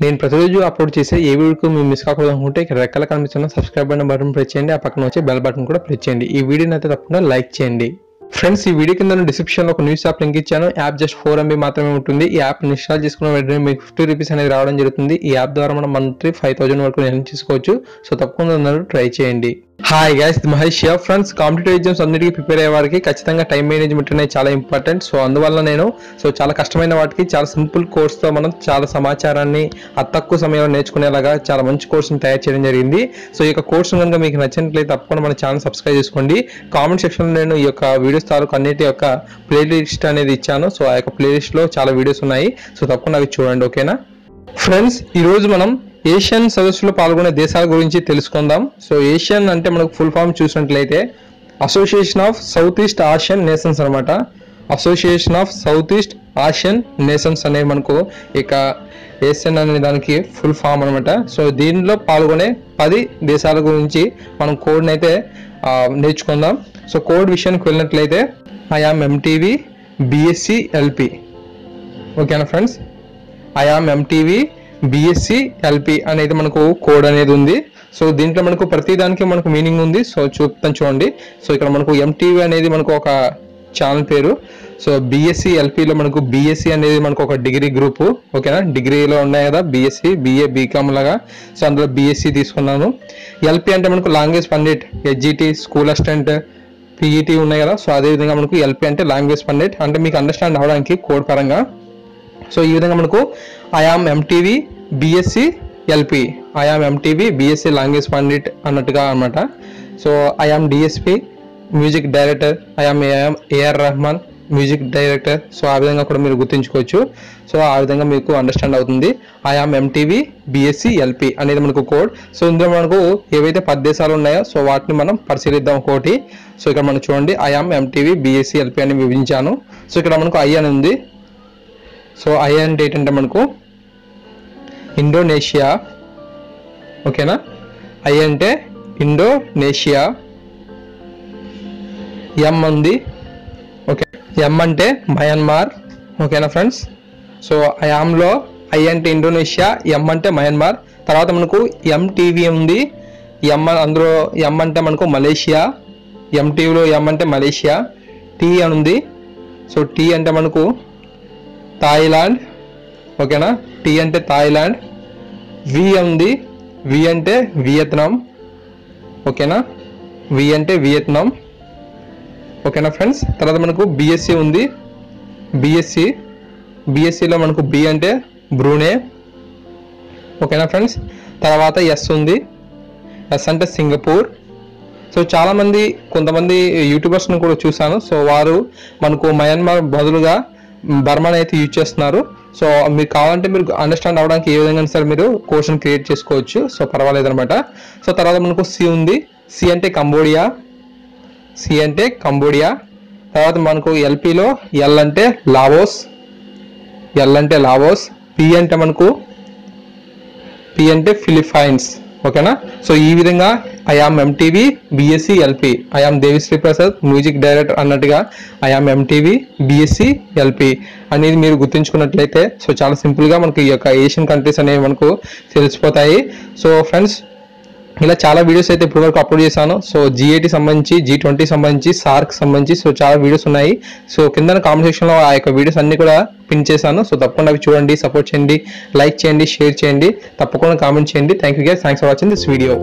నేను ప్రతిరోజు అప్లోడ్ చేసే ఏ వీడియోకి మీరు మిస్ కాకూడదు అనుకుంటే ఇక్కడ రెక్కల కనిపిస్తున్న సబ్స్క్రైబ్ అనే బటన్ ప్రెస్ చేయండి, ఆ పక్కన వచ్చే బెల్ బటన్ కూడా ప్రెస్ చేయండి. ఈ వీడియోని అయితే తప్పకుండా లైక్ చేయండి. ఫ్రెండ్స్, ఈ వీడియో కింద డిస్క్రిప్షన్ లో ఒక న్యూస్ యాప్ లింక్ ఇచ్చాను. యాప్ జస్ట్ 4 MB మాత్రమే ఉంటుంది. ఈ యాప్ ఇన్స్టాల్ చేసుకున్న వెంటనే మీకు 50 రూపీస్ అనేది రావడం జరుగుతుంది. ఈ యాప్ ద్వారా మనం మంత్లీ 5000 వరకు ఎర్న్ చేసుకోవచ్చు. సో తప్పకుండా అందరూ ట్రై చేయండి. Hi guys, Mahesh here. Friends, competitive exams అన్నిటికీ ప్రిపేర్ అయ్యే వారికి ఖచ్చితంగా టైం మేనేజ్మెంట్ అనేది చాలా ఇంపార్టెంట్. సో అందువల్ల నేను చాలా కష్టమైన వాటికి చాలా సింపుల్ కోర్స్తో మనం చాలా సమాచారాన్ని తక్కువ సమయంలో నేర్చుకునేలాగా చాలా మంచి కోర్సుని తయారు చేయడం జరిగింది. సో ఈ యొక్క కోర్సు కనుక మీకు నచ్చినట్లయితే తప్పకుండా మన ఛానల్ సబ్స్క్రైబ్ చేసుకోండి. కామెంట్ సెక్షన్లో నేను ఈ యొక్క వీడియోస్ తాలూకు అన్నిటి యొక్క ప్లేలిస్ట్ అనేది ఇచ్చాను. సో ఆ యొక్క ప్లేలిస్ట్లో చాలా వీడియోస్ ఉన్నాయి. సో తప్పకుండా అవి చూడండి, ఓకేనా? ఫ్రెండ్స్, ఈరోజు మనం ఏషియన్ సదస్సులో పాల్గొనే దేశాల గురించి తెలుసుకుందాం. సో ఏషియన్ అంటే మనకు ఫుల్ ఫామ్ చూసినట్లయితే association of south east Asian nations అనమాట. Association of south east Asian nations అనేది మనకు ఇక ఏషియన్ అనే దానికి ఫుల్ ఫామ్ అనమాట. సో దీనిలో పాల్గొనే 10 దేశాల గురించి మనం కోడ్ని అయితే నేర్చుకుందాం. సో కోడ్ విషయానికి వెళ్ళినట్లయితే ఐఆమ్ ఎంటీవీ బిఎస్సి ఎల్పి. ఓకేనా friends? I am MTV BSc LP అనేది మనకు కోడ్ అనేది ఉంది. సో దీంట్లో మనకు ప్రతి దానికి మనకు మీనింగ్ ఉంది. సో చూపుతాను చూడండి. సో ఇక్కడ మనకు ఎంటీవీ అనేది మనకు ఒక ఛానల్ పేరు. సో బిఎస్సి ఎల్పిలో మనకు బిఎస్సి అనేది మనకు ఒక డిగ్రీ గ్రూపు. ఓకేనా? డిగ్రీలో ఉన్నాయి కదా బిఎస్సి, బిఏ, బీకామ్ లాగా. సో అందులో బిఎస్సి తీసుకున్నాను. ఎల్పి అంటే మనకు language Pandit, HGT, school assistant, PET ఉన్నాయి కదా. సో అదేవిధంగా మనకు ఎల్పి అంటే లాంగ్వేజ్ పండిట్, అంటే మీకు అండర్స్టాండ్ అవ్వడానికి కోడ్ పరంగా. సో ఈ విధంగా మనకు I am MTV BSc LP, I am MTV BSc language pandit అన్నట్టుగా అనమాట. So I am DSP music director, I am A R Rahman music director. So ఆ విధంగా కూడా మీరు గుర్తుంచుకోవచ్చు. సో ఆ విధంగా మీకు అండర్స్టాండ్ అవుతుంది. ఐఆమ్ ఎంటీవీ బిఎస్సి ఎల్పి అనేది మనకు కోడ్. సో ఇందులో మనకు ఏవైతే 10 దేశాలు ఉన్నాయో సో వాటిని మనం పరిశీలిద్దాం ఒకటి. సో ఇక్కడ మనం చూడండి, ఐఆమ్ ఎంటీవీ బిఎస్సి ఎల్పి అని విభజించాను. సో ఇక్కడ మనకు ఐ అని ఉంది. సో ఐ అంటే ఏంటంటే మనకు ఇండోనేషియా. ఓకేనా? ఐ అంటే ఇండోనేషియా. ఎం ఉంది. ఓకే, ఎం అంటే మయన్మార్. ఓకేనా ఫ్రెండ్స్? సో ఐఆమ్లో ఐ అంటే ఇండోనేషియా, ఎం అంటే మయన్మార్. తర్వాత మనకు ఎంటీవీ ఉంది. అందులో ఎం అంటే మనకు మలేషియా. ఎంటీవీలో ఎం అంటే మలేషియా. టీ అని ఉంది. సో టీ అంటే మనకు థాయిలాండ్. ఓకేనా? టీ అంటే థాయిలాండ్. వి ఉంది. వి అంటే వియత్నాం. ఓకేనా? వి అంటే వియత్నాం. ఓకేనా ఫ్రెండ్స్? తర్వాత మనకు బిఎస్సి ఉంది. బిఎస్సిలో మనకు బి అంటే బ్రూనే. ఓకేనా ఫ్రెండ్స్? తర్వాత ఎస్ ఉంది. ఎస్ అంటే సింగపూర్. సో కొంతమంది యూట్యూబర్స్ని కూడా చూశాను. సో వారు మనకు మయన్మార్ బదులుగా బర్మాని అయితే యూజ్ చేస్తున్నారు. సో మీకు కావాలంటే మీరు అండర్స్టాండ్ అవ్వడానికి ఏ విధంగా సరే మీరు కోర్సును క్రియేట్ చేసుకోవచ్చు. సో పర్వాలేదు అనమాట. సో తర్వాత మనకు సి ఉంది. సి అంటే కంబోడియా. తర్వాత మనకు ఎల్పిలో ఎల్ అంటే లావోస్. పి అంటే ఫిలిప్పైన్స్. ఓకేనా? సో ఈ విధంగా I am MTV BSc LP, I am Devi Sri Prasad music director అన్నట్టుగా ఐఆమ్ ఎంటీవీ బిఎస్సి ఎల్పి అనేది మీరు గుర్తుంచుకున్నట్లయితే సో చాలా సింపుల్గా మనకి ఈ యొక్క ఏషియన్ కంట్రీస్ అనేవి మనకు తెలిసిపోతాయి. సో ఫ్రెండ్స్, ఇలా చాలా వీడియోస్ అయితే ఇప్పుడు వరకు అప్లోడ్ చేశాను. సో G8 సంబంధించి, G20 సంబంధించి, సార్క్ సంబంధించి సో చాలా వీడియోస్ ఉన్నాయి. సో కింద కామెంట్ సెక్షన్లో ఆ యొక్క వీడియోస్ అన్ని కూడా పిన్ చేశాను. సో తప్పకుండా అవి చూడండి, సపోర్ట్ చేయండి, లైక్ చేయండి, షేర్ చేయండి, తప్పకుండా కామెంట్ చేయండి. Thank you guys, thanks for watching this video.